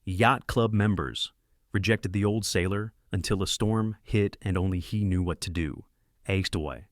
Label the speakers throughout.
Speaker 1: Yacht Club members rejected the old sailor until a storm hit and only he knew what to do. Aced away.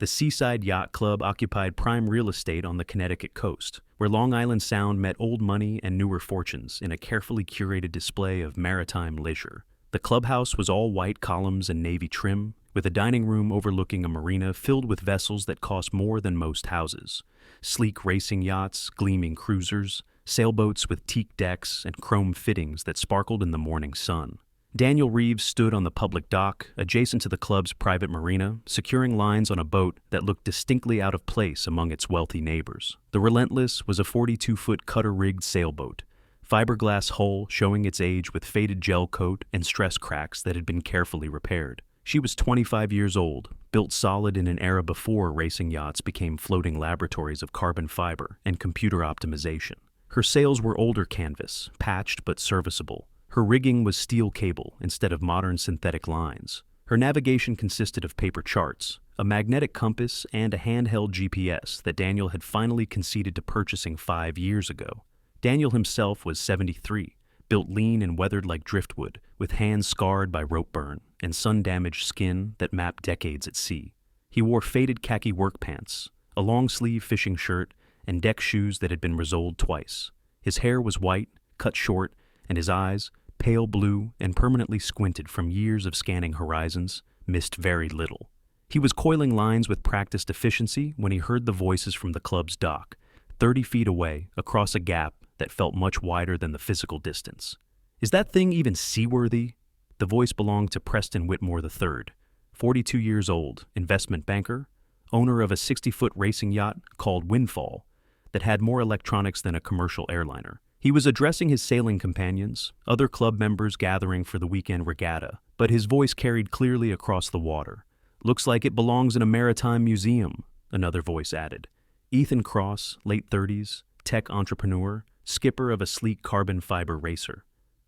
Speaker 1: The Seaside Yacht Club occupied prime real estate on the Connecticut coast, where Long Island Sound met old money and newer fortunes in a carefully curated display of maritime leisure. The clubhouse was all white columns and navy trim, with a dining room overlooking a marina filled with vessels that cost more than most houses. Sleek racing yachts, gleaming cruisers, sailboats with teak decks and chrome fittings that sparkled in the morning sun. Daniel Reeves stood on the public dock, adjacent to the club's private marina, securing lines on a boat that looked distinctly out of place among its wealthy neighbors. The Relentless was a 42-foot cutter-rigged sailboat, fiberglass hull showing its age with faded gelcoat and stress cracks that had been carefully repaired. She was 25 years old, built solid in an era before racing yachts became floating laboratories of carbon fiber and computer optimization. Her sails were older canvas, patched but serviceable. Her rigging was steel cable instead of modern synthetic lines. Her navigation consisted of paper charts, a magnetic compass, and a handheld GPS that Daniel had finally conceded to purchasing 5 years ago. Daniel himself was 73, built lean and weathered like driftwood, with hands scarred by rope burn and sun-damaged skin that mapped decades at sea. He wore faded khaki work pants, a long-sleeve fishing shirt, and deck shoes that had been resoled twice. His hair was white, cut short, and his eyes, pale blue and permanently squinted from years of scanning horizons, missed very little. He was coiling lines with practiced efficiency when he heard the voices from the club's dock, 30 feet away, across a gap that felt much wider than the physical distance. "Is that thing even seaworthy?" The voice belonged to Preston Whitmore III, 42 years old, investment banker, owner of a 60-foot racing yacht called Windfall that had more electronics than a commercial airliner. He was addressing his sailing companions, other club members gathering for the weekend regatta, but his voice carried clearly across the water. "Looks like it belongs in a maritime museum," another voice added. Ethan Cross, late 30s, tech entrepreneur, skipper of a sleek carbon fiber racer.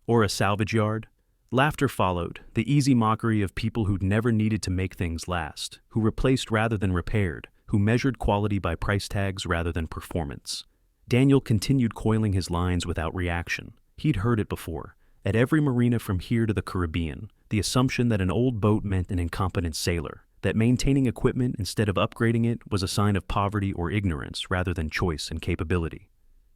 Speaker 1: "Or a salvage yard?" Laughter followed, the easy mockery of people who'd never needed to make things last, who replaced rather than repaired, who measured quality by price tags rather than performance. Daniel continued coiling his lines without reaction. He'd heard it before. At every marina from here to the Caribbean, the assumption that an old boat meant an incompetent sailor, that maintaining equipment instead of upgrading it was a sign of poverty or ignorance rather than choice and capability.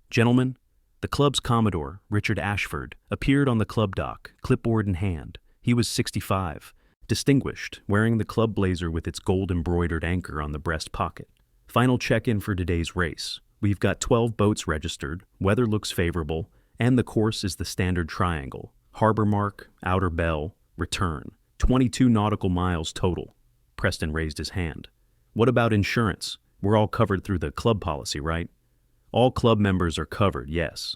Speaker 1: "Gentlemen," the club's commodore, Richard Ashford, appeared on the club dock, clipboard in hand. He was 65, distinguished, wearing the club blazer with its gold-embroidered anchor on the breast pocket. "Final check-in for today's race. We've got 12 boats registered, weather looks favorable, and the course is the standard triangle. Harbor mark, outer bell, return. 22 nautical miles total." Preston raised his hand. "What about insurance? We're all covered through the club policy, right?" "All club members are covered, yes."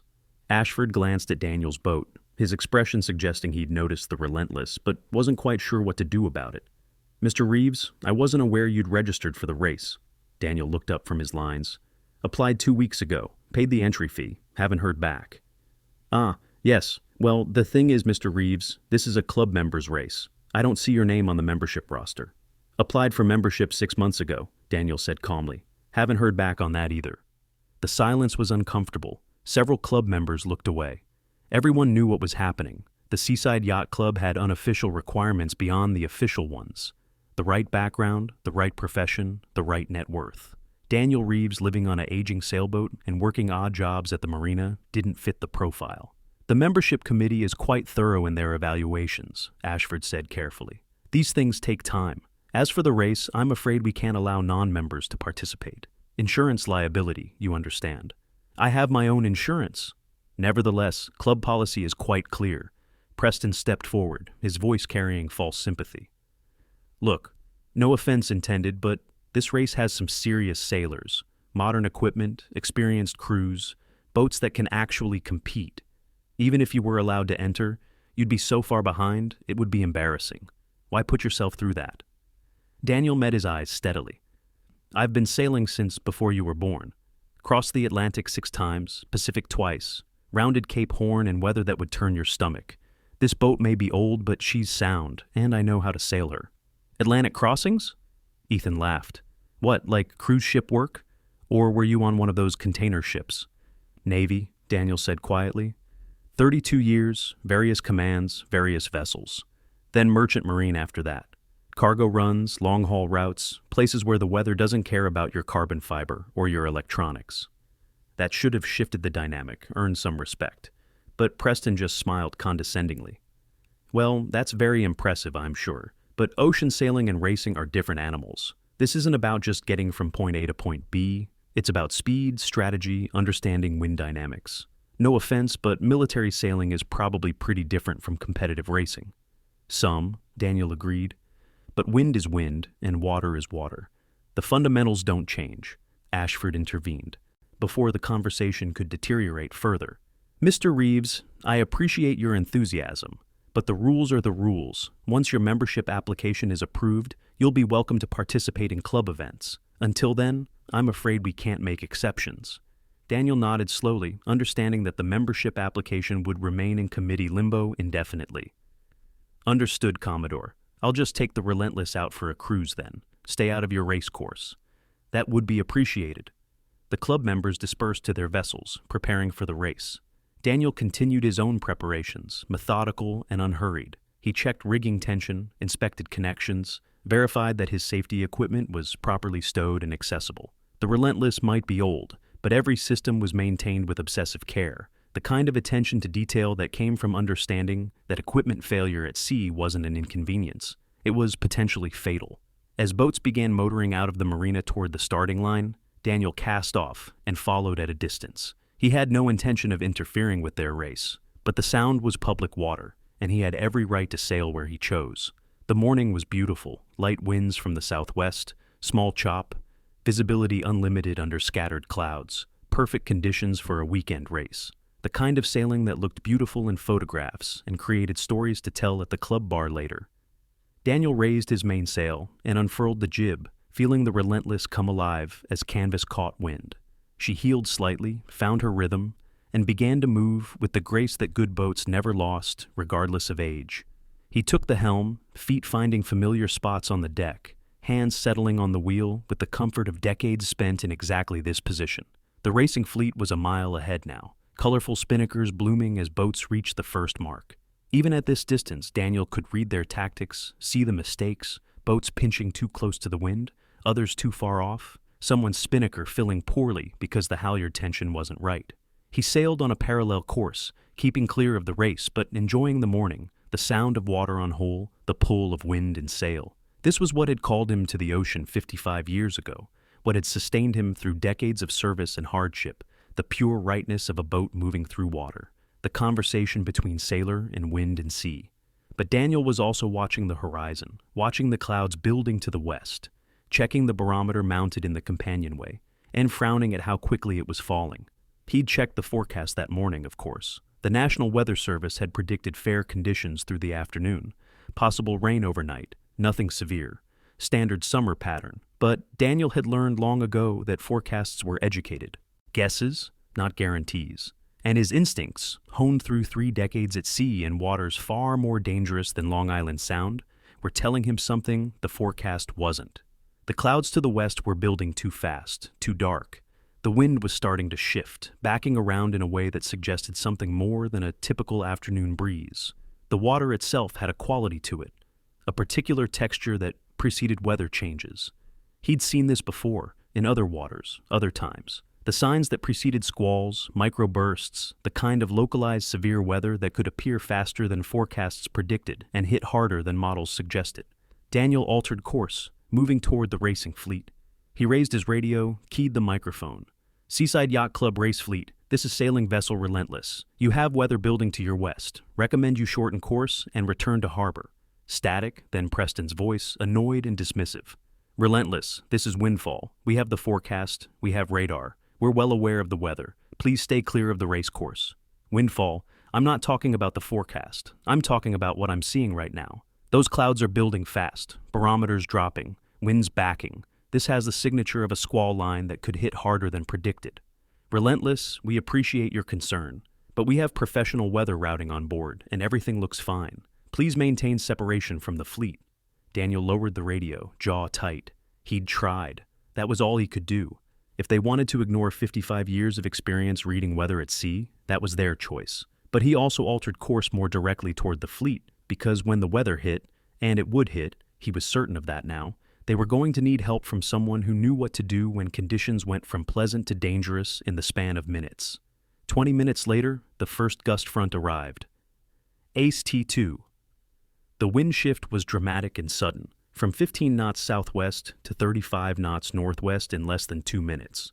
Speaker 1: Ashford glanced at Daniel's boat, his expression suggesting he'd noticed the Relentless, but wasn't quite sure what to do about it. "Mr. Reeves, I wasn't aware you'd registered for the race." Daniel looked up from his lines. "Applied 2 weeks ago, paid the entry fee, haven't heard back." "Ah, yes. Well, the thing is, Mr. Reeves, this is a club members race. I don't see your name on the membership roster." "Applied for membership 6 months ago," Daniel said calmly. "Haven't heard back on that either." The silence was uncomfortable. Several club members looked away. Everyone knew what was happening. The Seaside Yacht Club had unofficial requirements beyond the official ones. The right background, the right profession, the right net worth. Daniel Reeves, living on an aging sailboat and working odd jobs at the marina, didn't fit the profile. "The membership committee is quite thorough in their evaluations," Ashford said carefully. "These things take time. As for the race, I'm afraid we can't allow non-members to participate. Insurance liability, you understand." "I have my own insurance." "Nevertheless, club policy is quite clear." Preston stepped forward, his voice carrying false sympathy. "Look, no offense intended, but this race has some serious sailors, modern equipment, experienced crews, boats that can actually compete. Even if you were allowed to enter, you'd be so far behind, it would be embarrassing. Why put yourself through that?" Daniel met his eyes steadily. "I've been sailing since before you were born. Crossed the Atlantic 6 times, Pacific twice, rounded Cape Horn in weather that would turn your stomach. This boat may be old, but she's sound, and I know how to sail her." "Atlantic crossings?" Ethan laughed. "What, like cruise ship work? Or were you on one of those container ships?" "Navy," Daniel said quietly. 32 years, various commands, various vessels. Then merchant marine after that. Cargo runs, long-haul routes, places where the weather doesn't care about your carbon fiber or your electronics. That should have shifted the dynamic, earned some respect. But Preston just smiled condescendingly. Well, that's very impressive, I'm sure. But ocean sailing and racing are different animals. This isn't about just getting from point A to point B. It's about speed, strategy, understanding wind dynamics. No offense, but military sailing is probably pretty different from competitive racing. Some, Daniel agreed. But wind is wind, and water is water. The fundamentals don't change. Ashford intervened, before the conversation could deteriorate further. Mr. Reeves, I appreciate your enthusiasm, but the rules are the rules. Once your membership application is approved, you'll be welcome to participate in club events. Until then, I'm afraid we can't make exceptions. Daniel nodded slowly, understanding that the membership application would remain in committee limbo indefinitely. Understood, Commodore. I'll just take the Relentless out for a cruise then. Stay out of your race course. That would be appreciated. The club members dispersed to their vessels, preparing for the race. Daniel continued his own preparations, methodical and unhurried. He checked rigging tension, inspected connections, verified that his safety equipment was properly stowed and accessible. The Relentless might be old, but every system was maintained with obsessive care, the kind of attention to detail that came from understanding that equipment failure at sea wasn't an inconvenience. It was potentially fatal. As boats began motoring out of the marina toward the starting line, Daniel cast off and followed at a distance. He had no intention of interfering with their race, but the Sound was public water, and he had every right to sail where he chose. The morning was beautiful, light winds from the southwest, small chop, visibility unlimited under scattered clouds, perfect conditions for a weekend race. The kind of sailing that looked beautiful in photographs and created stories to tell at the club bar later. Daniel raised his mainsail and unfurled the jib, feeling the Relentless come alive as canvas caught wind. She heeled slightly, found her rhythm, and began to move with the grace that good boats never lost, regardless of age. He took the helm, feet finding familiar spots on the deck, hands settling on the wheel with the comfort of decades spent in exactly this position. The racing fleet was a mile ahead now, colorful spinnakers blooming as boats reached the first mark. Even at this distance, Daniel could read their tactics, see the mistakes, boats pinching too close to the wind, others too far off, someone's spinnaker filling poorly because the halyard tension wasn't right. He sailed on a parallel course, keeping clear of the race but enjoying the morning, the sound of water on hull, the pull of wind and sail. This was what had called him to the ocean 55 years ago, what had sustained him through decades of service and hardship, the pure rightness of a boat moving through water, the conversation between sailor and wind and sea. But Daniel was also watching the horizon, watching the clouds building to the west, checking the barometer mounted in the companionway, and frowning at how quickly it was falling. He'd checked the forecast that morning, of course. The National Weather Service had predicted fair conditions through the afternoon, possible rain overnight, nothing severe, standard summer pattern. But Daniel had learned long ago that forecasts were educated. Guesses, not guarantees. And his instincts, honed through 3 decades at sea in waters far more dangerous than Long Island Sound, were telling him something the forecast wasn't. The clouds to the west were building too fast, too dark. The wind was starting to shift, backing around in a way that suggested something more than a typical afternoon breeze. The water itself had a quality to it, a particular texture that preceded weather changes. He'd seen this before, in other waters, other times. The signs that preceded squalls, microbursts, the kind of localized severe weather that could appear faster than forecasts predicted and hit harder than models suggested. Daniel altered course, moving toward the racing fleet. He raised his radio, keyed the microphone. Seaside Yacht Club Race Fleet, this is sailing vessel Relentless. You have weather building to your west. Recommend you shorten course and return to harbor. Static, then Preston's voice, annoyed and dismissive. Relentless, this is Windfall. We have the forecast, we have radar. We're well aware of the weather. Please stay clear of the race course. Windfall, I'm not talking about the forecast. I'm talking about what I'm seeing right now. Those clouds are building fast, barometers dropping, winds backing. This has the signature of a squall line that could hit harder than predicted. Relentless, we appreciate your concern, but we have professional weather routing on board, and everything looks fine. Please maintain separation from the fleet. Daniel lowered the radio, jaw tight. He'd tried. That was all he could do. If they wanted to ignore 55 years of experience reading weather at sea, that was their choice. But he also altered course more directly toward the fleet, because when the weather hit, and it would hit, he was certain of that now, they were going to need help from someone who knew what to do when conditions went from pleasant to dangerous in the span of minutes. 20 minutes later, the first gust front arrived. Ace T2. The wind shift was dramatic and sudden, from 15 knots southwest to 35 knots northwest in less than 2 minutes.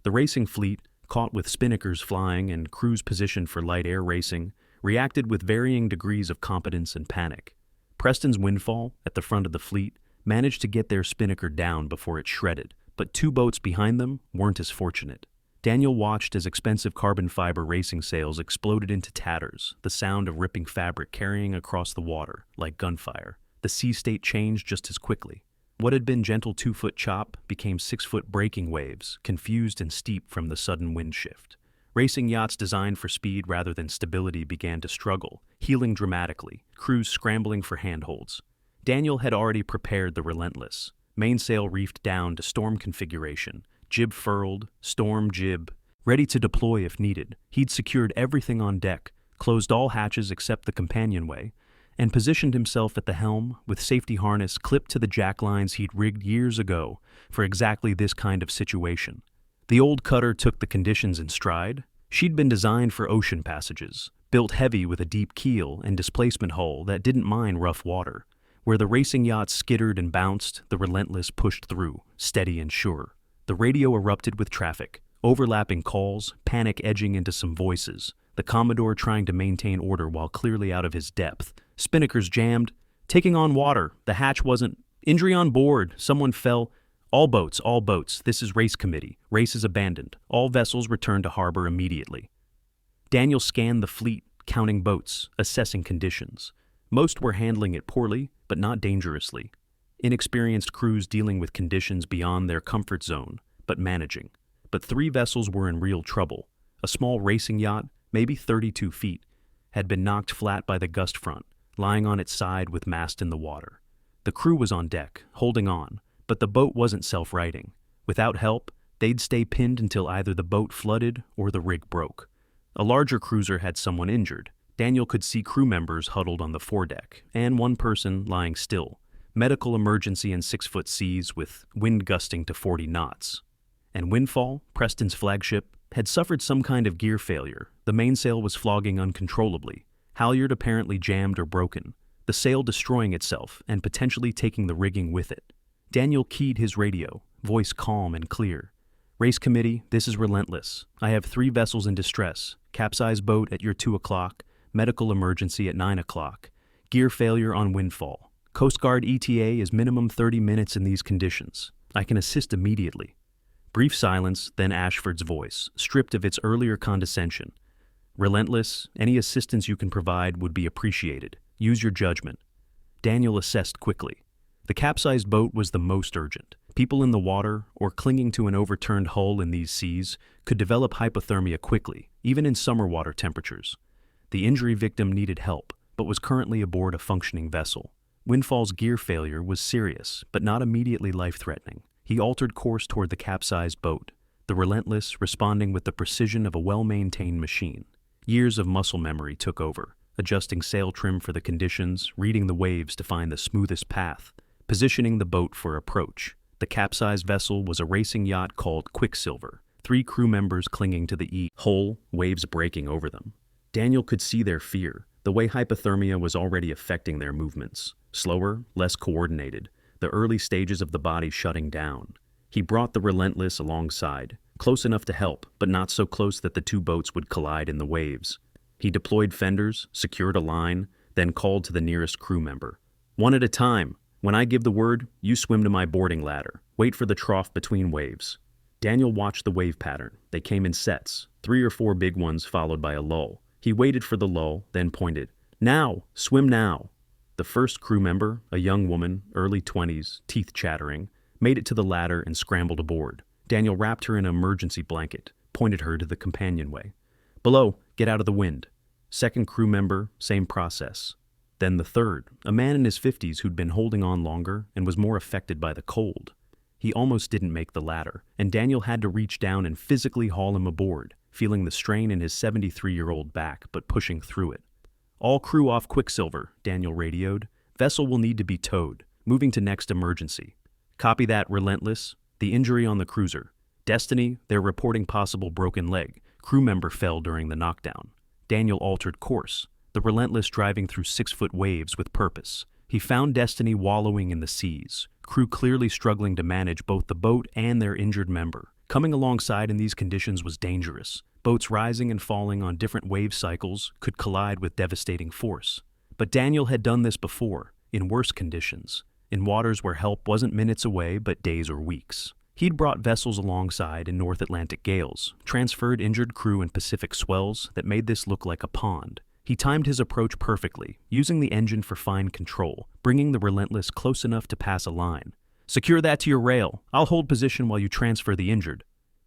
Speaker 1: The racing fleet, caught with spinnakers flying and crews positioned for light air racing, reacted with varying degrees of competence and panic. Preston's Windfall, at the front of the fleet, managed to get their spinnaker down before it shredded, but 2 boats behind them weren't as fortunate. Daniel watched as expensive carbon fiber racing sails exploded into tatters, the sound of ripping fabric carrying across the water like gunfire. The sea state changed just as quickly. What had been gentle 2-foot chop became 6-foot breaking waves, confused and steep from the sudden wind shift. Racing yachts designed for speed rather than stability began to struggle, heeling dramatically, crews scrambling for handholds. Daniel had already prepared the Relentless, mainsail reefed down to storm configuration, jib furled, storm jib, ready to deploy if needed. He'd secured everything on deck, closed all hatches except the companionway, and positioned himself at the helm with safety harness clipped to the jacklines he'd rigged years ago for exactly this kind of situation. The old cutter took the conditions in stride. She'd been designed for ocean passages, built heavy with a deep keel and displacement hull that didn't mind rough water. Where the racing yacht skittered and bounced, the Relentless pushed through, steady and sure. The radio erupted with traffic, overlapping calls, panic edging into some voices, the Commodore trying to maintain order while clearly out of his depth. Spinnakers jammed, taking on water, the hatch wasn't, injury on board, someone fell. All boats, this is race committee, race is abandoned, all vessels return to harbor immediately. Daniel scanned the fleet, counting boats, assessing conditions. Most were handling it poorly, but not dangerously. Inexperienced crews dealing with conditions beyond their comfort zone, but managing. But 3 vessels were in real trouble. A small racing yacht, maybe 32 feet, had been knocked flat by the gust front, lying on its side with mast in the water. The crew was on deck, holding on, but the boat wasn't self-righting. Without help, they'd stay pinned until either the boat flooded or the rig broke. A larger cruiser had someone injured. Daniel could see crew members huddled on the foredeck, and one person lying still. Medical emergency in 6-foot seas with wind gusting to 40 knots. And Windfall, Preston's flagship, had suffered some kind of gear failure. The mainsail was flogging uncontrollably, halyard apparently jammed or broken, the sail destroying itself and potentially taking the rigging with it. Daniel keyed his radio, voice calm and clear. Race committee, this is Relentless. I have 3 vessels in distress. Capsized boat at your 2 o'clock. Medical emergency at 9 o'clock. Gear failure on Windfall. Coast Guard ETA is minimum 30 minutes in these conditions. I can assist immediately. Brief silence, then Ashford's voice, stripped of its earlier condescension. Relentless, any assistance you can provide would be appreciated. Use your judgment. Daniel assessed quickly. The capsized boat was the most urgent. People in the water, or clinging to an overturned hull in these seas, could develop hypothermia quickly, even in summer water temperatures. The injury victim needed help, but was currently aboard a functioning vessel. Windfall's gear failure was serious, but not immediately life-threatening. He altered course toward the capsized boat, the Relentless responding with the precision of a well-maintained machine. Years of muscle memory took over, adjusting sail trim for the conditions, reading the waves to find the smoothest path, positioning the boat for approach. The capsized vessel was a racing yacht called Quicksilver, 3 crew members clinging to the hull, waves breaking over them. Daniel could see their fear, the way hypothermia was already affecting their movements. Slower, less coordinated, the early stages of the body shutting down. He brought the Relentless alongside, close enough to help, but not so close that the 2 boats would collide in the waves. He deployed fenders, secured a line, then called to the nearest crew member. 1 at a time. When I give the word, you swim to my boarding ladder. Wait for the trough between waves. Daniel watched the wave pattern. They came in sets, 3 or 4 big ones followed by a lull. He waited for the lull, then pointed. Now! Swim now! The first crew member, a young woman, early 20s, teeth chattering, made it to the ladder and scrambled aboard. Daniel wrapped her in an emergency blanket, pointed her to the companionway. Below, get out of the wind. Second crew member, same process. Then the third, a man in his 50s who'd been holding on longer and was more affected by the cold. He almost didn't make the ladder, and Daniel had to reach down and physically haul him aboard. feeling the strain in his 73-year-old back, but pushing through it. "All crew off Quicksilver," Daniel radioed. "Vessel will need to be towed. Moving to next emergency." "Copy that, Relentless. The injury on the cruiser. Destiny, they're reporting possible broken leg. Crew member fell during the knockdown." Daniel altered course, the Relentless driving through 6-foot waves with purpose. He found Destiny wallowing in the seas, crew clearly struggling to manage both the boat and their injured member. Coming alongside in these conditions was dangerous. Boats rising and falling on different wave cycles could collide with devastating force. But Daniel had done this before, in worse conditions, in waters where help wasn't minutes away but days or weeks. He'd brought vessels alongside in North Atlantic gales, transferred injured crew in Pacific swells that made this look like a pond. He timed his approach perfectly, using the engine for fine control, bringing the Relentless close enough to pass a line. "Secure that to your rail. I'll hold position while you transfer the injured."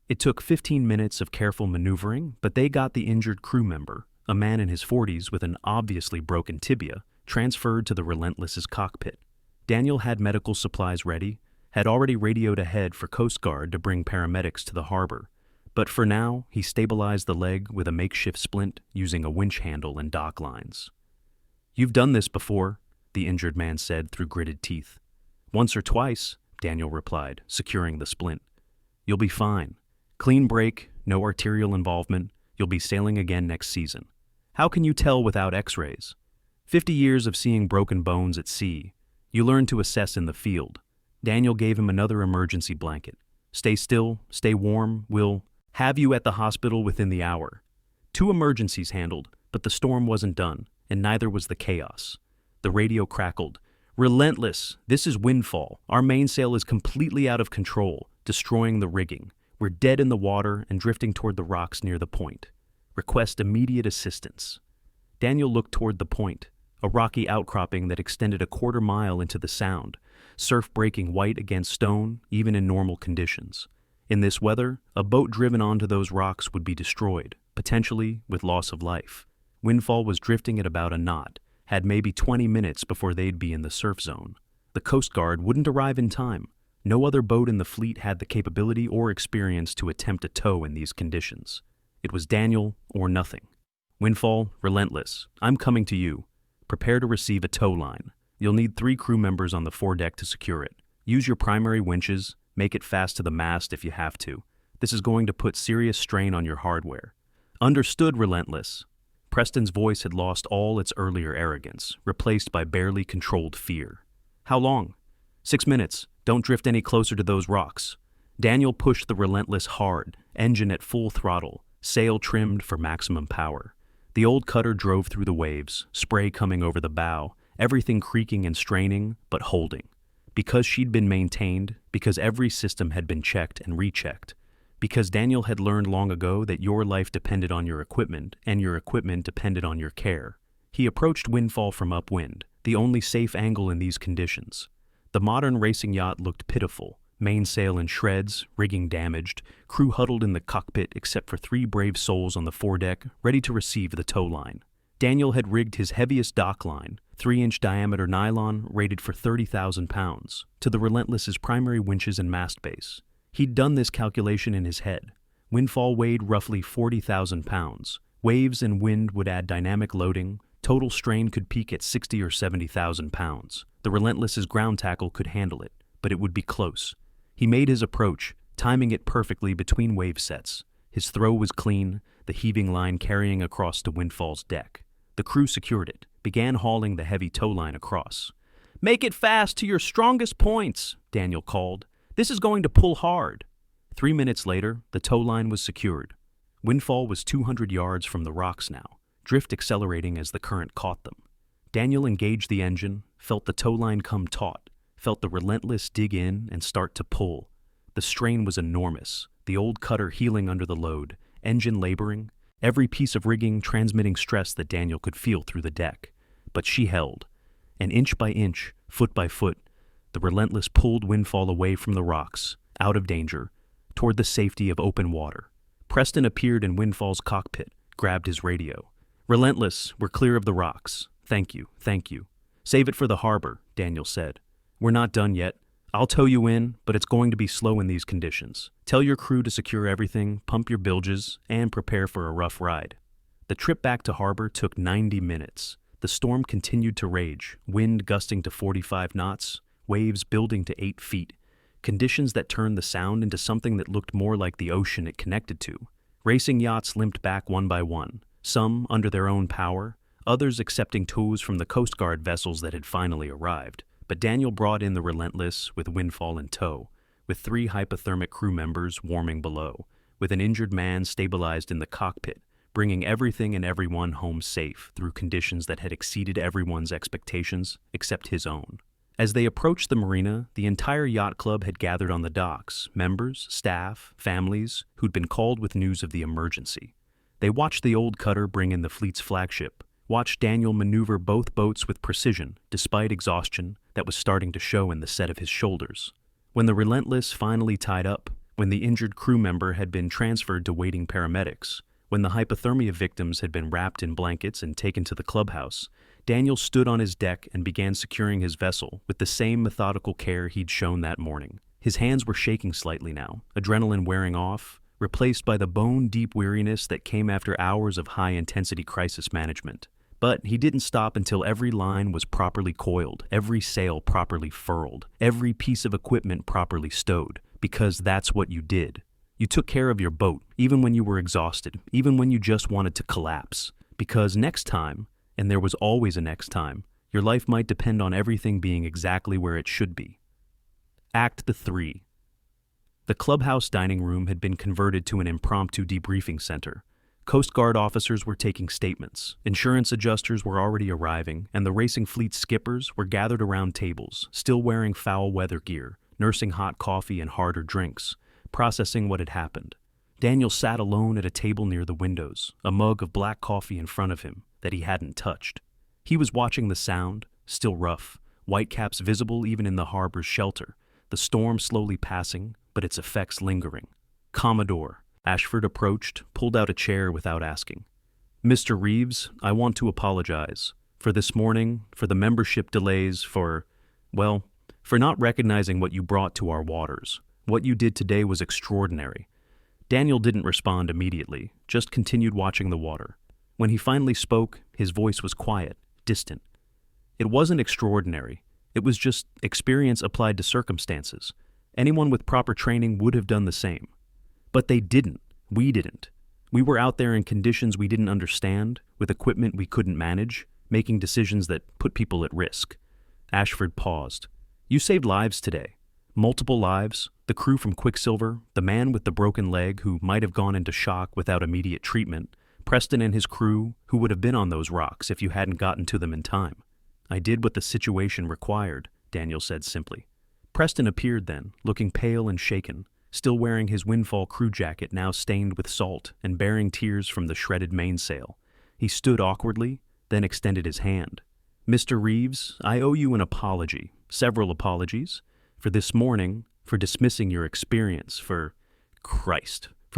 Speaker 1: It took 15 minutes of careful maneuvering, but they got the injured crew member, a man in his 40s with an obviously broken tibia, transferred to the Relentless's cockpit. Daniel had medical supplies ready, had already radioed ahead for Coast Guard to bring paramedics to the harbor. But for now, he stabilized the leg with a makeshift splint using a winch handle and dock lines. "You've done this before," the injured man said through gritted teeth. "Once or twice," Daniel replied, securing the splint. "You'll be fine. Clean break, no arterial involvement. You'll be sailing again next season." "How can you tell without x-rays?" 50 years of seeing broken bones at sea. You learn to assess in the field." Daniel gave him another emergency blanket. "Stay still, stay warm, we'll have you at the hospital within the hour." 2 emergencies handled, but the storm wasn't done, and neither was the chaos. The radio crackled. "Relentless, this is Windfall. Our mainsail is completely out of control, destroying the rigging. We're dead in the water and drifting toward the rocks near the point. Request immediate assistance." Daniel looked toward the point, a rocky outcropping that extended a quarter mile into the sound, surf breaking white against stone, even in normal conditions. In this weather, a boat driven onto those rocks would be destroyed, potentially with loss of life. Windfall was drifting at about a knot, had maybe 20 minutes before they'd be in the surf zone. The Coast Guard wouldn't arrive in time. No other boat in the fleet had the capability or experience to attempt a tow in these conditions. It was Daniel or nothing. "Windfall, Relentless, I'm coming to you. Prepare to receive a tow line. You'll need 3 crew members on the foredeck to secure it. Use your primary winches, make it fast to the mast if you have to. This is going to put serious strain on your hardware." "Understood, Relentless." Preston's voice had lost all its earlier arrogance, replaced by barely controlled fear. "How long?" 6 minutes. Don't drift any closer to those rocks." Daniel pushed the Relentless hard, engine at full throttle, sail trimmed for maximum power. The old cutter drove through the waves, spray coming over the bow, everything creaking and straining, but holding. Because she'd been maintained, because every system had been checked and rechecked, because Daniel had learned long ago that your life depended on your equipment, and your equipment depended on your care. He approached Windfall from upwind, the only safe angle in these conditions. The modern racing yacht looked pitiful, mainsail in shreds, rigging damaged, crew huddled in the cockpit except for 3 brave souls on the foredeck, ready to receive the tow line. Daniel had rigged his heaviest dock line, 3-inch diameter nylon rated for 30,000 pounds, to the Relentless's primary winches and mast base. He'd done this calculation in his head. Windfall weighed roughly 40,000 pounds. Waves and wind would add dynamic loading. Total strain could peak at 60 or 70,000 pounds. The Relentless's ground tackle could handle it, but it would be close. He made his approach, timing it perfectly between wave sets. His throw was clean, the heaving line carrying across to Windfall's deck. The crew secured it, began hauling the heavy tow line across. "Make it fast to your strongest points," Daniel called. "This is going to pull hard." 3 minutes later, the tow line was secured. Windfall was 200 yards from the rocks now, drift accelerating as the current caught them. Daniel engaged the engine, felt the tow line come taut, felt the Relentless dig in and start to pull. The strain was enormous, the old cutter heeling under the load, engine laboring, every piece of rigging transmitting stress that Daniel could feel through the deck. But she held. And inch by inch, foot by foot, the Relentless pulled Windfall away from the rocks, out of danger, toward the safety of open water. Preston appeared in Windfall's cockpit, grabbed his radio. "Relentless, we're clear of the rocks. Thank you, thank you." "Save it for the harbor," Daniel said. "We're not done yet. I'll tow you in, but it's going to be slow in these conditions. Tell your crew to secure everything, pump your bilges, and prepare for a rough ride. The trip back to harbor took 90 minutes. The storm continued to rage, wind gusting to 45 knots, waves building to 8 feet, conditions that turned the Sound into something that looked more like the ocean it connected to. Racing yachts limped back one by one, some under their own power, others accepting tows from the Coast Guard vessels that had finally arrived. But Daniel brought in the Relentless with Windfall in tow, with 3 hypothermic crew members warming below, with an injured man stabilized in the cockpit, bringing everything and everyone home safe through conditions that had exceeded everyone's expectations except his own. As they approached the marina, the entire yacht club had gathered on the docks, members, staff, families who'd been called with news of the emergency. They watched the old cutter bring in the fleet's flagship, watched Daniel maneuver both boats with precision despite exhaustion that was starting to show in the set of his shoulders. When the Relentless finally tied up, when the injured crew member had been transferred to waiting paramedics, when the hypothermia victims had been wrapped in blankets and taken to the clubhouse, Daniel stood on his deck and began securing his vessel with the same methodical care he'd shown that morning. His hands were shaking slightly now, adrenaline wearing off, replaced by the bone-deep weariness that came after hours of high-intensity crisis management. But he didn't stop until every line was properly coiled, every sail properly furled, every piece of equipment properly stowed, because that's what you did. You took care of your boat, even when you were exhausted, even when you just wanted to collapse. Because next time, and there was always a next time, your life might depend on everything being exactly where it should be. Act 3. The clubhouse dining room had been converted to an impromptu debriefing center. Coast Guard officers were taking statements, insurance adjusters were already arriving, and the racing fleet skippers were gathered around tables, still wearing foul weather gear, nursing hot coffee and harder drinks, processing what had happened. Daniel sat alone at a table near the windows, a mug of black coffee in front of him that he hadn't touched. He was watching the Sound, still rough, whitecaps visible even in the harbor's shelter, the storm slowly passing, but its effects lingering. Commodore, Ashford approached, pulled out a chair without asking. Mr. Reeves, I want to apologize for this morning, for the membership delays, for not recognizing what you brought to our waters. What you did today was extraordinary. Daniel didn't respond immediately, just continued watching the water. When he finally spoke, his voice was quiet, distant. It wasn't extraordinary. It was just experience applied to circumstances. Anyone with proper training would have done the same. But they didn't. We didn't. We were out there in conditions we didn't understand, with equipment we couldn't manage, making decisions that put people at risk. Ashford paused. You saved lives today. Multiple lives, the crew from Quicksilver, the man with the broken leg who might have gone into shock without immediate treatment, Preston and his crew who would have been on those rocks if you hadn't gotten to them in time. I did what the situation required, Daniel said simply. Preston appeared then, looking pale and shaken, still wearing his Windfall crew jacket now stained with salt and bearing tears from the shredded mainsail. He stood awkwardly, then extended his hand. Mr. Reeves, I owe you an apology, several apologies, for this morning, for dismissing your experience, for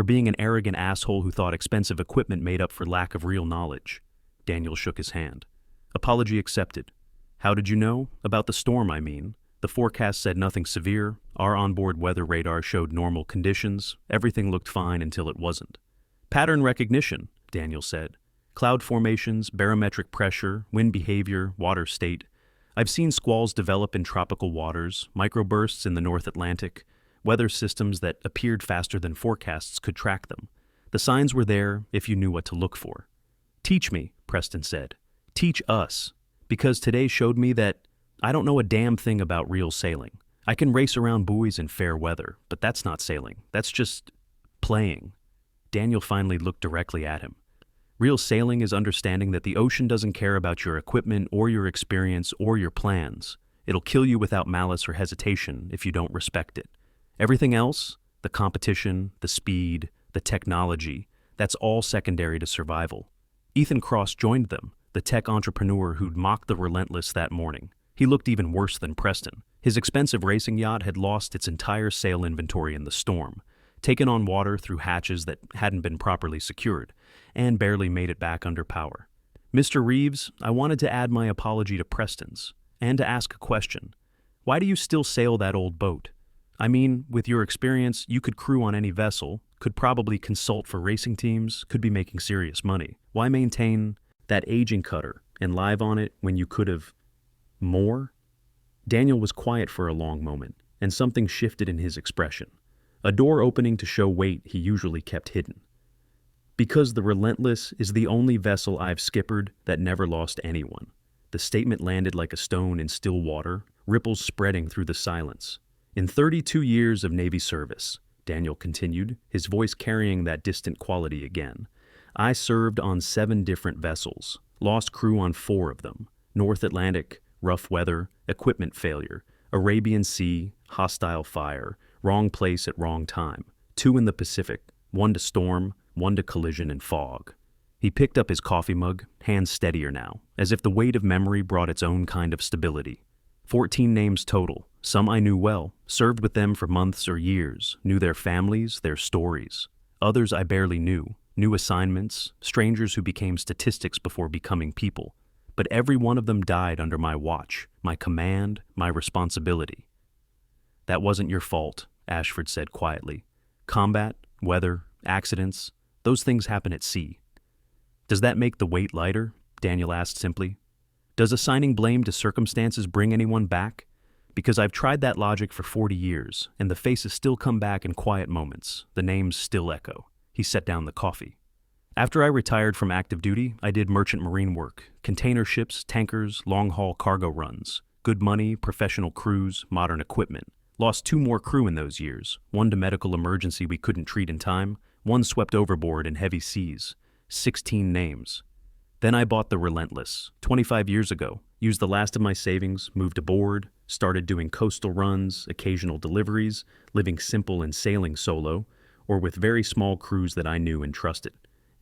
Speaker 1: being an arrogant asshole who thought expensive equipment made up for lack of real knowledge. Daniel shook his hand. Apology accepted. How did you know? About the storm, I mean. The forecast said nothing severe. Our onboard weather radar showed normal conditions. Everything looked fine until it wasn't. Pattern recognition, Daniel said. Cloud formations, barometric pressure, wind behavior, water state. I've seen squalls develop in tropical waters, microbursts in the North Atlantic, weather systems that appeared faster than forecasts could track them. The signs were there if you knew what to look for. Teach me, Preston said. Teach us, because today showed me that I don't know a damn thing about real sailing. I can race around buoys in fair weather, but that's not sailing. That's just playing. Daniel finally looked directly at him. Real sailing is understanding that the ocean doesn't care about your equipment or your experience or your plans. It'll kill you without malice or hesitation if you don't respect it. Everything else, the competition, the speed, the technology, that's all secondary to survival. Ethan Cross joined them, the tech entrepreneur who'd mocked the Relentless that morning. He looked even worse than Preston. His expensive racing yacht had lost its entire sail inventory in the storm, taken on water through hatches that hadn't been properly secured, and barely made it back under power. Mr. Reeves, I wanted to add my apology to Preston's, and to ask a question. Why do you still sail that old boat? I mean, with your experience, you could crew on any vessel, could probably consult for racing teams, could be making serious money. Why maintain that aging cutter and live on it when you could have more? Daniel was quiet for a long moment, and something shifted in his expression. A door opening to show weight he usually kept hidden. Because the Relentless is the only vessel I've skippered that never lost anyone. The statement landed like a stone in still water, ripples spreading through the silence. In 32 years of Navy service, Daniel continued, his voice carrying that distant quality again, I served on 7 different vessels, lost crew on 4 of them. North Atlantic, rough weather, equipment failure, Arabian Sea, hostile fire, wrong place at wrong time. 2 in the Pacific, 1 to storm, 1 to collision and fog. He picked up his coffee mug, hands steadier now, as if the weight of memory brought its own kind of stability. 14 names total. Some I knew well, served with them for months or years, knew their families, their stories. Others I barely knew, new assignments, strangers who became statistics before becoming people. But every one of them died under my watch, my command, my responsibility. That wasn't your fault, Ashford said quietly. Combat, weather, accidents, those things happen at sea. Does that make the weight lighter? Daniel asked simply. Does assigning blame to circumstances bring anyone back? Because I've tried that logic for 40 years, and the faces still come back in quiet moments. The names still echo. He set down the coffee. After I retired from active duty, I did merchant marine work, container ships, tankers, long-haul cargo runs, good money, professional crews, modern equipment. Lost 2 more crew in those years, 1 to medical emergency we couldn't treat in time, 1 swept overboard in heavy seas. 16 names. Then I bought the Relentless, 25 years ago, used the last of my savings, moved aboard, started doing coastal runs, occasional deliveries, living simple and sailing solo, or with very small crews that I knew and trusted.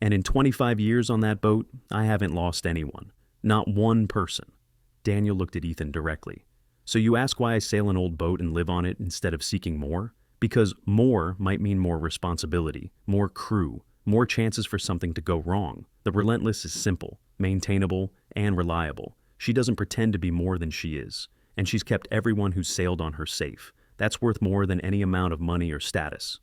Speaker 1: And in 25 years on that boat, I haven't lost anyone. Not one person. Daniel looked at Ethan directly. So you ask why I sail an old boat and live on it instead of seeking more? Because more might mean more responsibility, more crew, more chances for something to go wrong. The Relentless is simple, maintainable, and reliable. She doesn't pretend to be more than she is, and she's kept everyone who's sailed on her safe. That's worth more than any amount of money or status.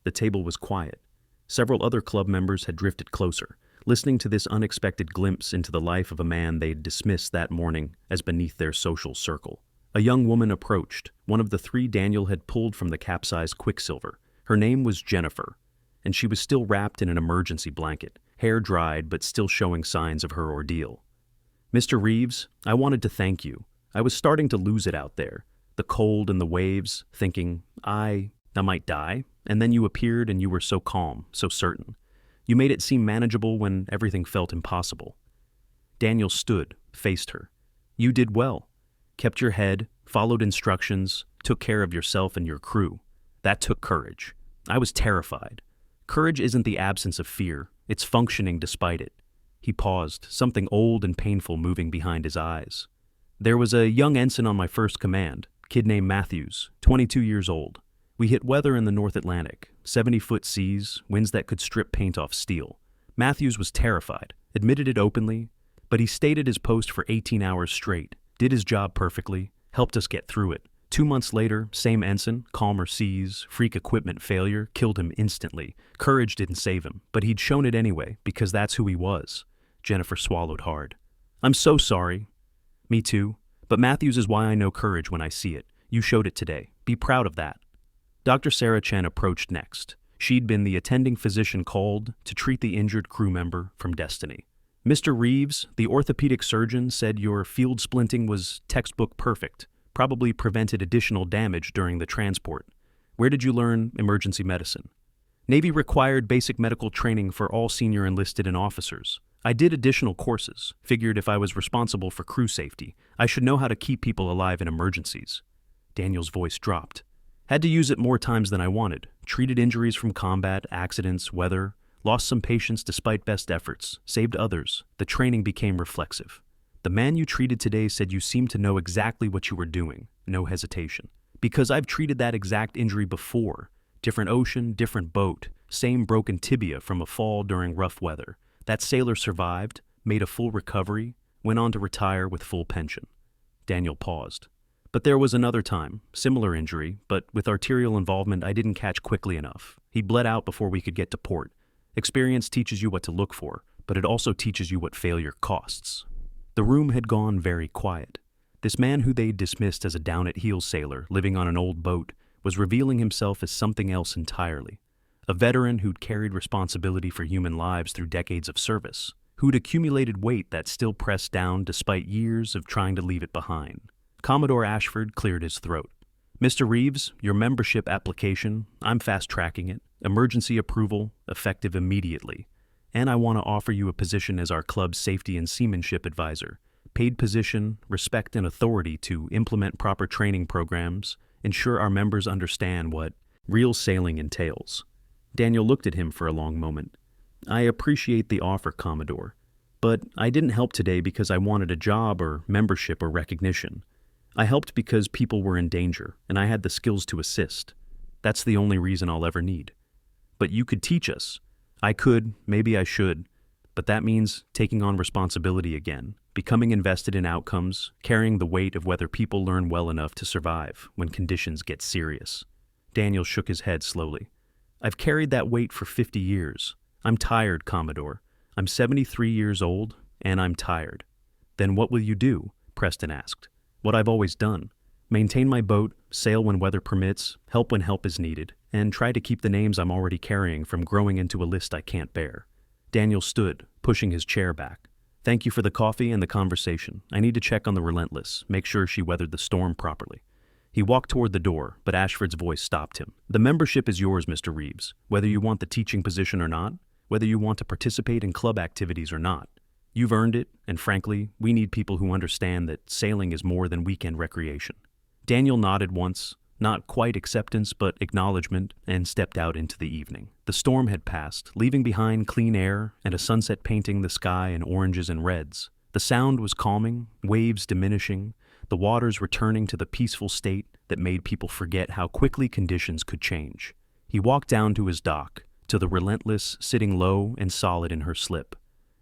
Speaker 1: The table was quiet. Several other club members had drifted closer, listening to this unexpected glimpse into the life of a man they'd dismissed that morning as beneath their social circle. A young woman approached, one of the 3 Daniel had pulled from the capsized Quicksilver. Her name was Jennifer, and she was still wrapped in an emergency blanket, hair dried but still showing signs of her ordeal. Mr. Reeves, I wanted to thank you. I was starting to lose it out there, the cold and the waves, thinking, I might die, and then you appeared and you were so calm, so certain. You made it seem manageable when everything felt impossible. Daniel stood, faced her. You did well. Kept your head, followed instructions, took care of yourself and your crew. That took courage. I was terrified. Courage isn't the absence of fear, it's functioning despite it. He paused, something old and painful moving behind his eyes. There was a young ensign on my first command, kid named Matthews, 22 years old. We hit weather in the North Atlantic, 70-foot seas, winds that could strip paint off steel. Matthews was terrified, admitted it openly, but he stayed at his post for 18 hours straight, did his job perfectly, helped us get through it. 2 months later, same ensign, calmer seas, freak equipment failure, killed him instantly. Courage didn't save him, but he'd shown it anyway, because that's who he was. Jennifer swallowed hard. I'm so sorry. Me too. But Matthews is why I know courage when I see it. You showed it today. Be proud of that. Dr. Sarah Chen approached next. She'd been the attending physician called to treat the injured crew member from Destiny. Mr. Reeves, the orthopedic surgeon, said your field splinting was textbook perfect, probably prevented additional damage during the transport. Where did you learn emergency medicine? Navy required basic medical training for all senior enlisted and officers. I did additional courses, figured if I was responsible for crew safety, I should know how to keep people alive in emergencies. Daniel's voice dropped. Had to use it more times than I wanted. Treated injuries from combat, accidents, weather. Lost some patients despite best efforts. Saved others. The training became reflexive. The man you treated today said you seemed to know exactly what you were doing. No hesitation. Because I've treated that exact injury before. Different ocean, different boat. Same broken tibia from a fall during rough weather. That sailor survived, made a full recovery, went on to retire with full pension. Daniel paused. But there was another time, similar injury, but with arterial involvement I didn't catch quickly enough. He bled out before we could get to port. Experience teaches you what to look for, but it also teaches you what failure costs. The room had gone very quiet. This man who they'd dismissed as a down-at-heels sailor living on an old boat was revealing himself as something else entirely. A veteran who'd carried responsibility for human lives through decades of service, who'd accumulated weight that still pressed down despite years of trying to leave it behind. Commodore Ashford cleared his throat. "Mr. Reeves, your membership application, I'm fast-tracking it. Emergency approval, effective immediately. And I want to offer you a position as our club's safety and seamanship advisor. Paid position, respect and authority to implement proper training programs, ensure our members understand what real sailing entails." Daniel looked at him for a long moment. "I appreciate the offer, Commodore, but I didn't help today because I wanted a job or membership or recognition. I helped because people were in danger, and I had the skills to assist. That's the only reason I'll ever need. But you could teach us. I could, maybe I should, but that means taking on responsibility again, becoming invested in outcomes, carrying the weight of whether people learn well enough to survive when conditions get serious." Daniel shook his head slowly. "I've carried that weight for 50 years. I'm tired, Commodore. I'm 73 years old, and I'm tired." "Then what will you do?" Preston asked. "What I've always done. Maintain my boat, sail when weather permits, help when help is needed, and try to keep the names I'm already carrying from growing into a list I can't bear." Daniel stood, pushing his chair back. "Thank you for the coffee and the conversation. I need to check on the Relentless, make sure she weathered the storm properly." He walked toward the door, but Ashford's voice stopped him. "The membership is yours, Mr. Reeves, whether you want the teaching position or not, whether you want to participate in club activities or not. You've earned it, and frankly, we need people who understand that sailing is more than weekend recreation." Daniel nodded once, not quite acceptance but acknowledgement, and stepped out into the evening. The storm had passed, leaving behind clean air and a sunset painting the sky in oranges and reds. The sound was calming, waves diminishing, the waters returning to the peaceful state that made people forget how quickly conditions could change. He walked down to his dock, to the Relentless sitting low and solid in her slip.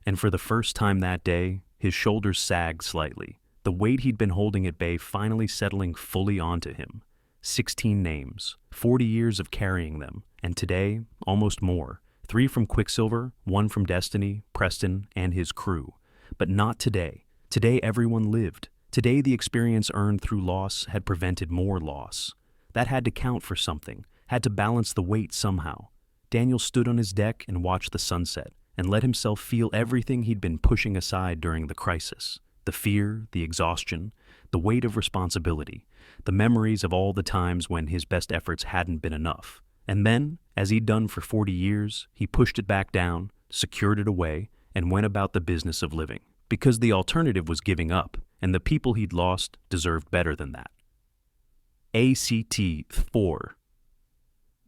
Speaker 1: And for the first time that day, his shoulders sagged slightly, the weight he'd been holding at bay finally settling fully onto him. 16 names, 40 years of carrying them, and today, almost more. 3 from Quicksilver, 1 from Destiny, Preston, and his crew. But not today. Today everyone lived. Today the experience earned through loss had prevented more loss. That had to count for something, had to balance the weight somehow. Daniel stood on his deck and watched the sunset, and let himself feel everything he'd been pushing aside during the crisis. The fear, the exhaustion, the weight of responsibility, the memories of all the times when his best efforts hadn't been enough. And then, as he'd done for 40 years, he pushed it back down, secured it away, and went about the business of living. Because the alternative was giving up, and the people he'd lost deserved better than that. ACT 4.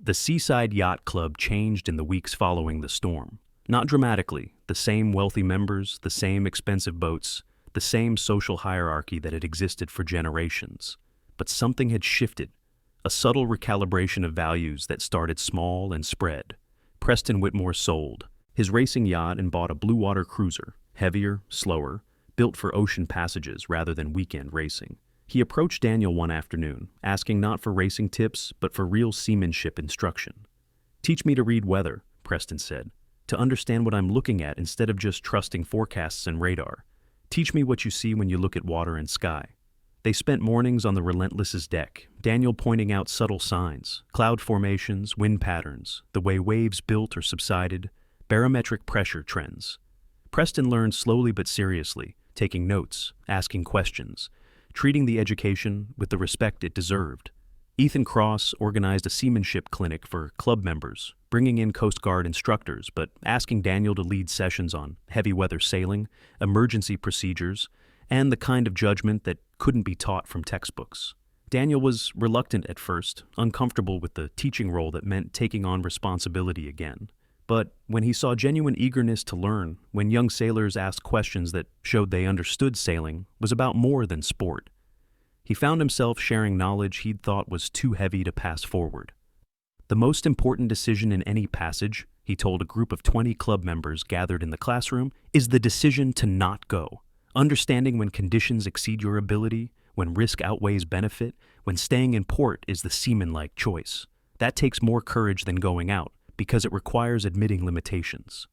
Speaker 1: The Seaside Yacht Club changed in the weeks following the storm. Not dramatically, the same wealthy members, the same expensive boats, the same social hierarchy that had existed for generations. But something had shifted, a subtle recalibration of values that started small and spread. Preston Whitmore sold his racing yacht and bought a blue water cruiser, heavier, slower, built for ocean passages rather than weekend racing. He approached Daniel one afternoon, asking not for racing tips, but for real seamanship instruction. "Teach me to read weather," Preston said, "to understand what I'm looking at instead of just trusting forecasts and radar. Teach me what you see when you look at water and sky." They spent mornings on the Relentless's deck, Daniel pointing out subtle signs, cloud formations, wind patterns, the way waves built or subsided, barometric pressure trends. Preston learned slowly but seriously, taking notes, asking questions, treating the education with the respect it deserved. Ethan Cross organized a seamanship clinic for club members, bringing in Coast Guard instructors, but asking Daniel to lead sessions on heavy weather sailing, emergency procedures, and the kind of judgment that couldn't be taught from textbooks. Daniel was reluctant at first, uncomfortable with the teaching role that meant taking on responsibility again. But when he saw genuine eagerness to learn, when young sailors asked questions that showed they understood sailing was about more than sport, he found himself sharing knowledge he'd thought was too heavy to pass forward. "The most important decision in any passage," he told a group of 20 club members gathered in the classroom, "is the decision to not go. Understanding when conditions exceed your ability, when risk outweighs benefit, when staying in port is the seaman-like choice. That takes more courage than going out, because it requires admitting limitations.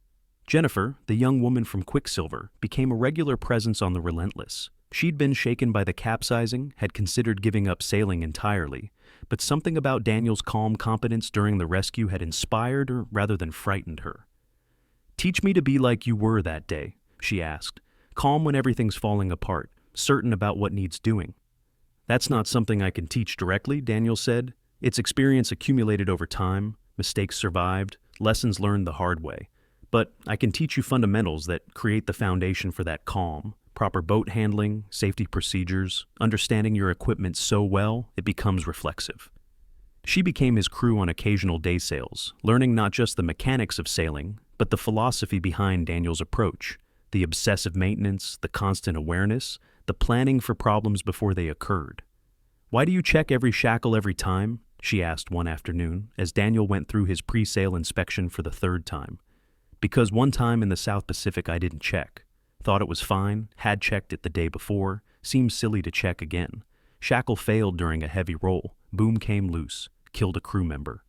Speaker 1: Jennifer, the young woman from Quicksilver, became a regular presence on the Relentless. She'd been shaken by the capsizing, had considered giving up sailing entirely, but something about Daniel's calm competence during the rescue had inspired her rather than frightened her. "Teach me to be like you were that day," she asked, calm when everything's falling apart, certain about what needs doing. "That's not something I can teach directly," Daniel said. "It's experience accumulated over time, mistakes survived, lessons learned the hard way. But I can teach you fundamentals that create the foundation for that calm. Proper boat handling, safety procedures, understanding your equipment so well it becomes reflexive." She became his crew on occasional day sails, learning not just the mechanics of sailing, but the philosophy behind Daniel's approach, the obsessive maintenance, the constant awareness, the planning for problems before they occurred. "Why do you check every shackle every time?" she asked one afternoon, as Daniel went through his pre-sail inspection for the third time. "Because one time in the South Pacific I didn't check. Thought it was fine, had checked it the day before, seemed silly to check again. Shackle failed during a heavy roll, boom came loose, killed a crew member."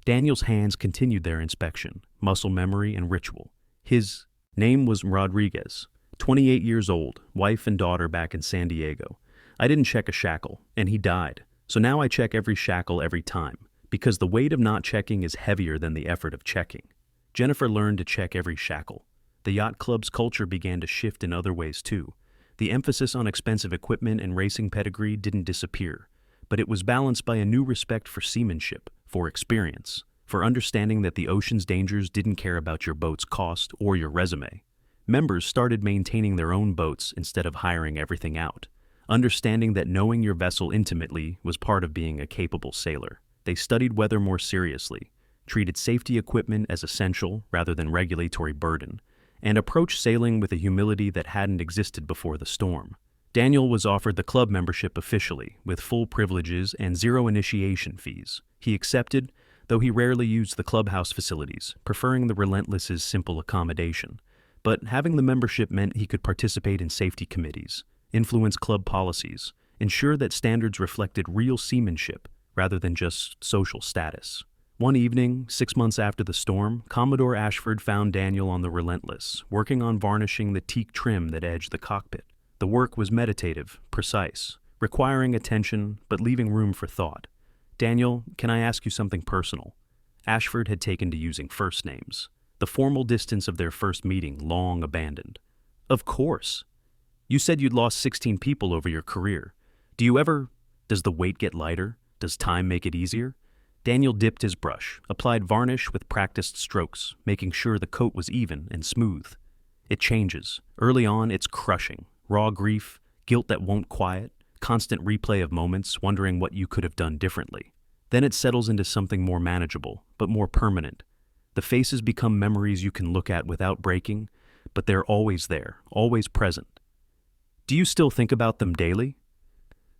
Speaker 1: Daniel's hands continued their inspection, muscle memory and ritual. His name was Rodriguez, 28 years old, wife and daughter back in San Diego. "I didn't check a shackle, and he died. So now I check every shackle every time, because the weight of not checking is heavier than the effort of checking." Jennifer learned to check every shackle. The yacht club's culture began to shift in other ways too. The emphasis on expensive equipment and racing pedigree didn't disappear, but it was balanced by a new respect for seamanship, for experience, for understanding that the ocean's dangers didn't care about your boat's cost or your resume. Members started maintaining their own boats instead of hiring everything out, understanding that knowing your vessel intimately was part of being a capable sailor. They studied weather more seriously, treated safety equipment as essential rather than regulatory burden, and approached sailing with a humility that hadn't existed before the storm. Daniel was offered the club membership officially, with full privileges and zero initiation fees. He accepted, though he rarely used the clubhouse facilities, preferring the Relentless's simple accommodation. But having the membership meant he could participate in safety committees, influence club policies, ensure that standards reflected real seamanship rather than just social status. One evening, 6 months after the storm, Commodore Ashford found Daniel on the Relentless, working on varnishing the teak trim that edged the cockpit. The work was meditative, precise, requiring attention but leaving room for thought. "Daniel, can I ask you something personal?" Ashford had taken to using first names, the formal distance of their first meeting long abandoned. "Of course. You said you'd lost 16 people over your career. Does the weight get lighter? Does time make it easier?" Daniel dipped his brush, applied varnish with practiced strokes, making sure the coat was even and smooth. "It changes. Early on, it's crushing. Raw grief, guilt that won't quiet, constant replay of moments, wondering what you could have done differently. Then it settles into something more manageable, but more permanent. The faces become memories you can look at without breaking, but they're always there, always present." "Do you still think about them daily?"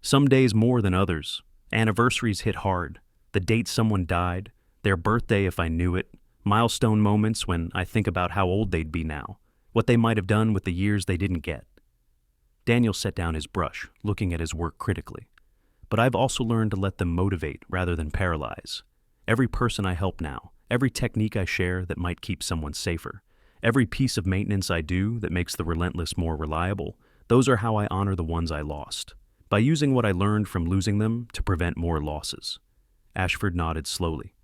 Speaker 1: "Some days more than others. Anniversaries hit hard. The date someone died, their birthday if I knew it, milestone moments when I think about how old they'd be now, what they might have done with the years they didn't get." Daniel set down his brush, looking at his work critically. "But I've also learned to let them motivate rather than paralyze. Every person I help now, every technique I share that might keep someone safer, every piece of maintenance I do that makes the Relentless more reliable, those are how I honor the ones I lost, by using what I learned from losing them to prevent more losses." Ashford nodded slowly.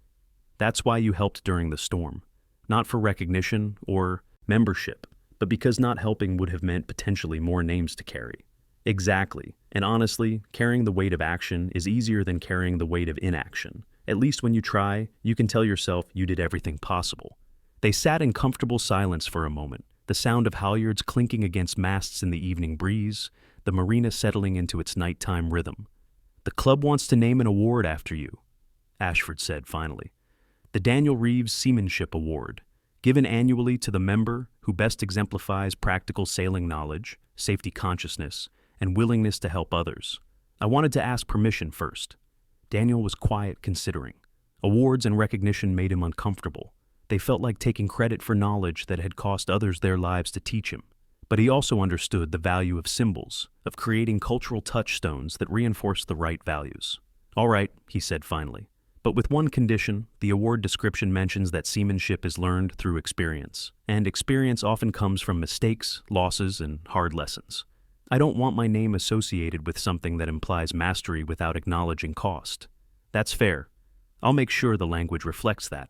Speaker 1: "That's why you helped during the storm. Not for recognition or membership, but because not helping would have meant potentially more names to carry." "Exactly. And honestly, carrying the weight of action is easier than carrying the weight of inaction. At least when you try, you can tell yourself you did everything possible." They sat in comfortable silence for a moment, the sound of halyards clinking against masts in the evening breeze, the marina settling into its nighttime rhythm. "The club wants to name an award after you," Ashford said finally. "The Daniel Reeves Seamanship Award, given annually to the member who best exemplifies practical sailing knowledge, safety consciousness, and willingness to help others. I wanted to ask permission first." Daniel was quiet, considering. Awards and recognition made him uncomfortable. They felt like taking credit for knowledge that had cost others their lives to teach him. But he also understood the value of symbols, of creating cultural touchstones that reinforced the right values. "All right," he said finally. "But with one condition, the award description mentions that seamanship is learned through experience, and experience often comes from mistakes, losses, and hard lessons. I don't want my name associated with something that implies mastery without acknowledging cost." "That's fair. I'll make sure the language reflects that."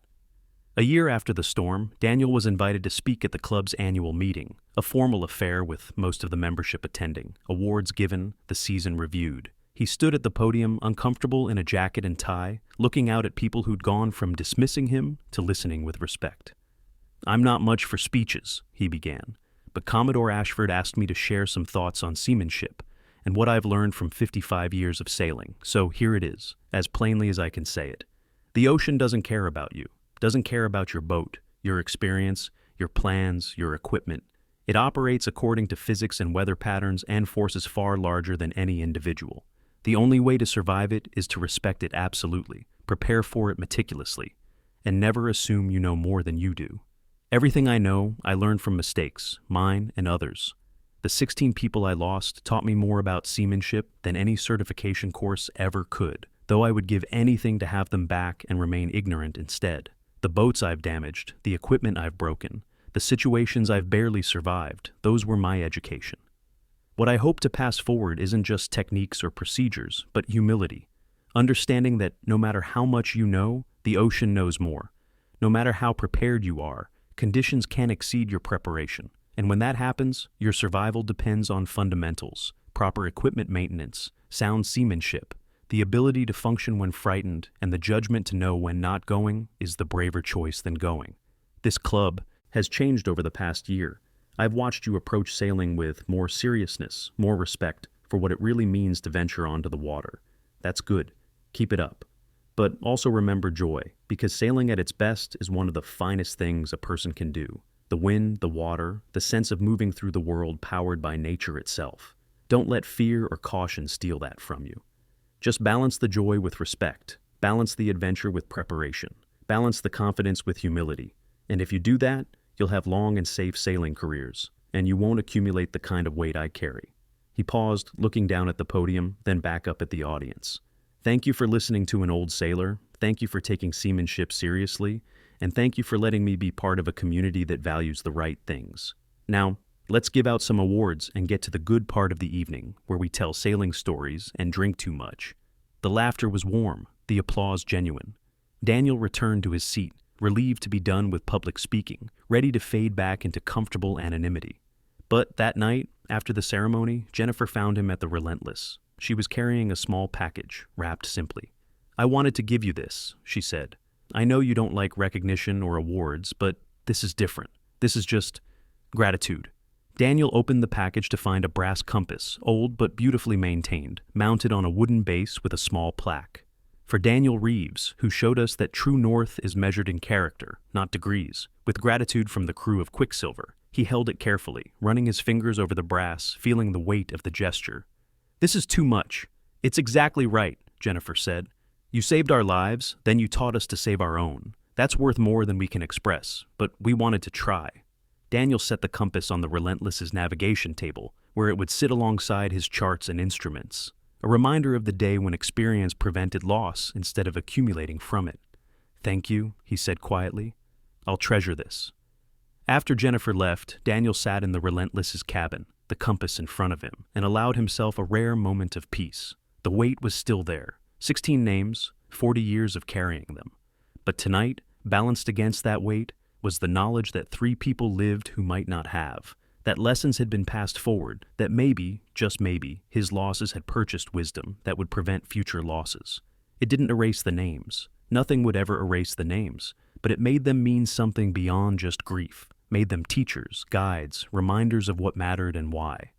Speaker 1: A year after the storm, Daniel was invited to speak at the club's annual meeting, a formal affair with most of the membership attending, awards given, the season reviewed. He stood at the podium, uncomfortable in a jacket and tie, looking out at people who'd gone from dismissing him to listening with respect. "I'm not much for speeches," he began, "but Commodore Ashford asked me to share some thoughts on seamanship and what I've learned from 55 years of sailing, so here it is, as plainly as I can say it. The ocean doesn't care about you, doesn't care about your boat, your experience, your plans, your equipment. It operates according to physics and weather patterns and forces far larger than any individual. The only way to survive it is to respect it absolutely, prepare for it meticulously, and never assume you know more than you do. Everything I know, I learned from mistakes, mine and others. The 16 people I lost taught me more about seamanship than any certification course ever could, though I would give anything to have them back and remain ignorant instead. The boats I've damaged, the equipment I've broken, the situations I've barely survived, those were my education. What I hope to pass forward isn't just techniques or procedures, but humility, understanding that no matter how much you know, the ocean knows more. No matter how prepared you are, conditions can exceed your preparation. And when that happens, your survival depends on fundamentals, proper equipment maintenance, sound seamanship. The ability to function when frightened and the judgment to know when not going is the braver choice than going. This club has changed over the past year. I've watched you approach sailing with more seriousness, more respect for what it really means to venture onto the water. That's good. Keep it up. But also remember joy, because sailing at its best is one of the finest things a person can do. The wind, the water, the sense of moving through the world powered by nature itself. Don't let fear or caution steal that from you. Just balance the joy with respect, balance the adventure with preparation, balance the confidence with humility. And if you do that, you'll have long and safe sailing careers, and you won't accumulate the kind of weight I carry. He paused, looking down at the podium, then back up at the audience. Thank you for listening to an old sailor, thank you for taking seamanship seriously, and thank you for letting me be part of a community that values the right things. Now, let's give out some awards and get to the good part of the evening, where we tell sailing stories and drink too much. The laughter was warm, the applause genuine. Daniel returned to his seat, relieved to be done with public speaking, ready to fade back into comfortable anonymity. But that night, after the ceremony, Jennifer found him at the Relentless. She was carrying a small package, wrapped simply. "I wanted to give you this," she said. "I know you don't like recognition or awards, but this is different. This is just gratitude." Daniel opened the package to find a brass compass, old but beautifully maintained, mounted on a wooden base with a small plaque. For Daniel Reeves, who showed us that true north is measured in character, not degrees. With gratitude from the crew of Quicksilver, he held it carefully, running his fingers over the brass, feeling the weight of the gesture. "This is too much." "It's exactly right," Jennifer said. "You saved our lives, then you taught us to save our own. That's worth more than we can express, but we wanted to try." Daniel set the compass on the Relentless's navigation table, where it would sit alongside his charts and instruments, a reminder of the day when experience prevented loss instead of accumulating from it. "Thank you," he said quietly. "I'll treasure this." After Jennifer left, Daniel sat in the Relentless's cabin, the compass in front of him, and allowed himself a rare moment of peace. The weight was still there, 16 names, 40 years of carrying them. But tonight, balanced against that weight, was the knowledge that 3 people lived who might not have, that lessons had been passed forward, that maybe, just maybe, his losses had purchased wisdom that would prevent future losses. It didn't erase the names. Nothing would ever erase the names, but it made them mean something beyond just grief, made them teachers, guides, reminders of what mattered and why.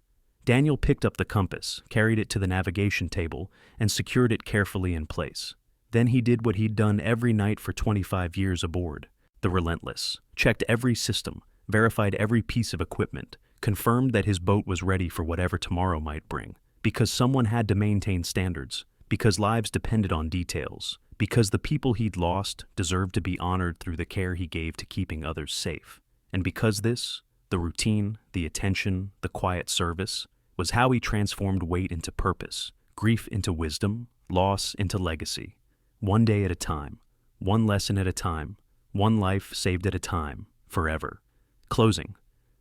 Speaker 1: Daniel picked up the compass, carried it to the navigation table, and secured it carefully in place. Then he did what he'd done every night for 25 years aboard. The Relentless, checked every system, verified every piece of equipment, confirmed that his boat was ready for whatever tomorrow might bring, because someone had to maintain standards, because lives depended on details, because the people he'd lost deserved to be honored through the care he gave to keeping others safe, and because this The routine, the attention, the quiet service was how he transformed weight into purpose, grief into wisdom, loss into legacy. One day at a time, one lesson at a time, one life saved at a time, forever. Closing.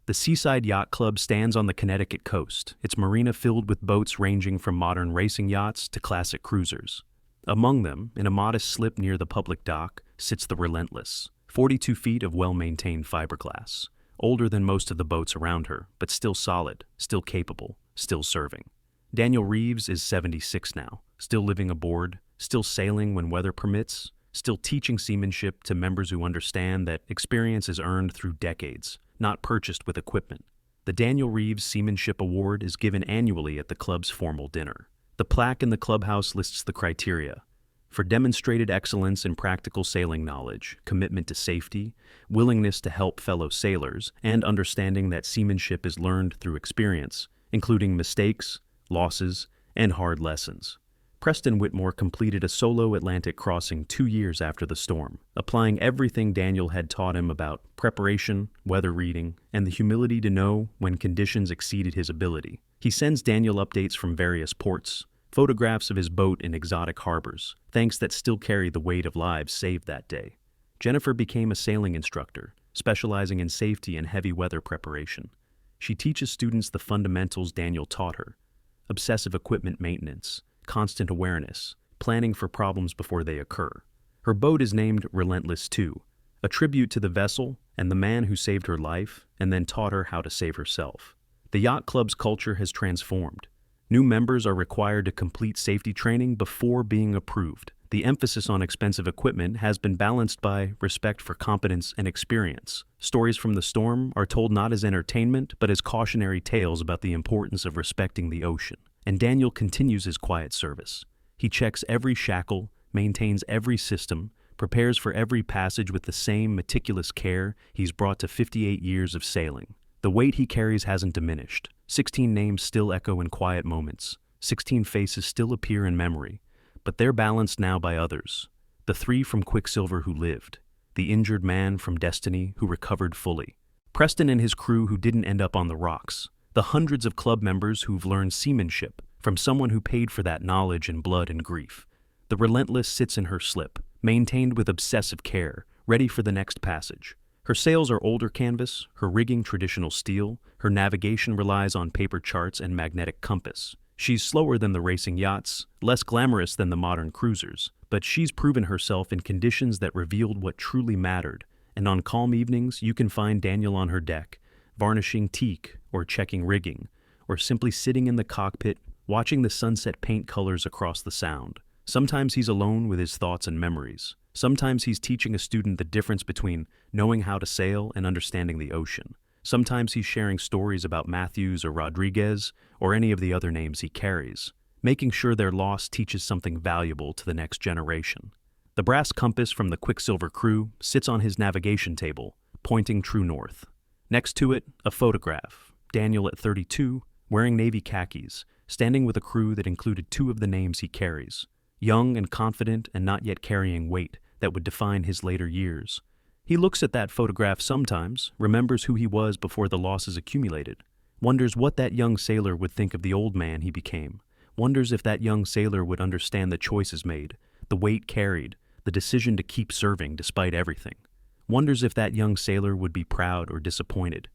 Speaker 1: The Seaside Yacht Club stands on the Connecticut coast, its marina filled with boats ranging from modern racing yachts to classic cruisers. Among them, in a modest slip near the public dock, sits the Relentless, 42 feet of well-maintained fiberglass, older than most of the boats around her, but still solid, still capable, still serving. Daniel Reeves is 76 now, still living aboard, still sailing when weather permits, still teaching seamanship to members who understand that experience is earned through decades, not purchased with equipment. The Daniel Reeves Seamanship Award is given annually at the club's formal dinner. The plaque in the clubhouse lists the criteria: for demonstrated excellence in practical sailing knowledge, commitment to safety, willingness to help fellow sailors, and understanding that seamanship is learned through experience, including mistakes, losses, and hard lessons. Preston Whitmore completed a solo Atlantic crossing 2 years after the storm, applying everything Daniel had taught him about preparation, weather reading, and the humility to know when conditions exceeded his ability. He sends Daniel updates from various ports, photographs of his boat in exotic harbors, thanks that still carry the weight of lives saved that day. Jennifer became a sailing instructor, specializing in safety and heavy weather preparation. She teaches students the fundamentals Daniel taught her: obsessive equipment maintenance, constant awareness, planning for problems before they occur. Her boat is named Relentless too, a tribute to the vessel and the man who saved her life and then taught her how to save herself. The yacht club's culture has transformed. New members are required to complete safety training before being approved. The emphasis on expensive equipment has been balanced by respect for competence and experience. Stories from the storm are told not as entertainment, but as cautionary tales about the importance of respecting the ocean. And Daniel continues his quiet service. He checks every shackle, maintains every system, prepares for every passage with the same meticulous care he's brought to 58 years of sailing. The weight he carries hasn't diminished. 16 names still echo in quiet moments. 16 faces still appear in memory, but they're balanced now by others. The 3 from Quicksilver who lived, the injured man from Destiny who recovered fully, Preston and his crew who didn't end up on the rocks, the hundreds of club members who've learned seamanship from someone who paid for that knowledge in blood and grief. The Relentless sits in her slip, maintained with obsessive care, ready for the next passage. Her sails are older canvas, her rigging traditional steel, her navigation relies on paper charts and magnetic compass. She's slower than the racing yachts, less glamorous than the modern cruisers, but she's proven herself in conditions that revealed what truly mattered, and on calm evenings you can find Daniel on her deck, varnishing teak or checking rigging, or simply sitting in the cockpit watching the sunset paint colors across the sound. Sometimes he's alone with his thoughts and memories. Sometimes he's teaching a student the difference between knowing how to sail and understanding the ocean. Sometimes he's sharing stories about Matthews or Rodriguez or any of the other names he carries, making sure their loss teaches something valuable to the next generation. The brass compass from the Quicksilver crew sits on his navigation table, pointing true north. Next to it, a photograph. Daniel at 32, wearing navy khakis, standing with a crew that included 2 of the names he carries. Young and confident and not yet carrying weight that would define his later years. He looks at that photograph sometimes, remembers who he was before the losses accumulated, wonders what that young sailor would think of the old man he became, wonders if that young sailor would understand the choices made, the weight carried, the decision to keep serving despite everything. Wonders if that young sailor would be proud or disappointed.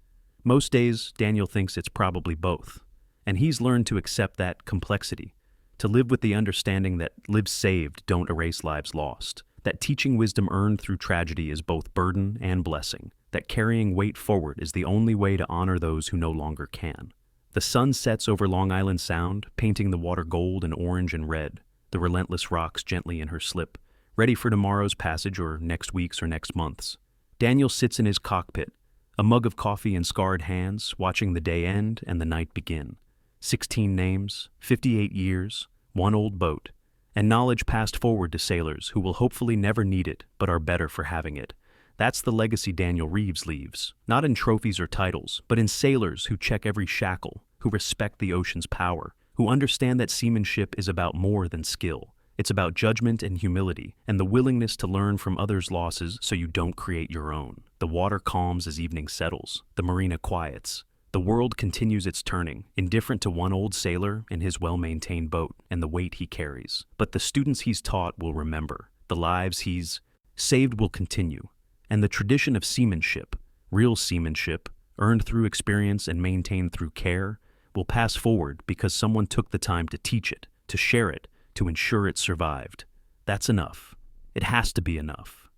Speaker 1: Most days, Daniel thinks it's probably both. And he's learned to accept that complexity, to live with the understanding that lives saved don't erase lives lost, that teaching wisdom earned through tragedy is both burden and blessing, that carrying weight forward is the only way to honor those who no longer can. The sun sets over Long Island Sound, painting the water gold and orange and red. The Relentless rocks gently in her slip, ready for tomorrow's passage or next week's or next month's. Daniel sits in his cockpit, a mug of coffee in scarred hands, watching the day end and the night begin. 16 names, 58 years, 1 old boat, and knowledge passed forward to sailors who will hopefully never need it but are better for having it. That's the legacy Daniel Reeves leaves, not in trophies or titles, but in sailors who check every shackle, who respect the ocean's power, who understand that seamanship is about more than skill. It's about judgment and humility, and the willingness to learn from others' losses so you don't create your own. The water calms as evening settles. The marina quiets. The world continues its turning, indifferent to one old sailor and his well-maintained boat and the weight he carries. But the students he's taught will remember. The lives he's saved will continue. And the tradition of seamanship, real seamanship, earned through experience and maintained through care, will pass forward because someone took the time to teach it, to share it, to ensure it survived. That's enough. It has to be enough.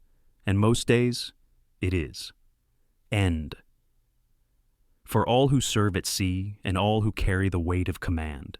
Speaker 1: And most days, it is. End. For all who serve at sea and all who carry the weight of command,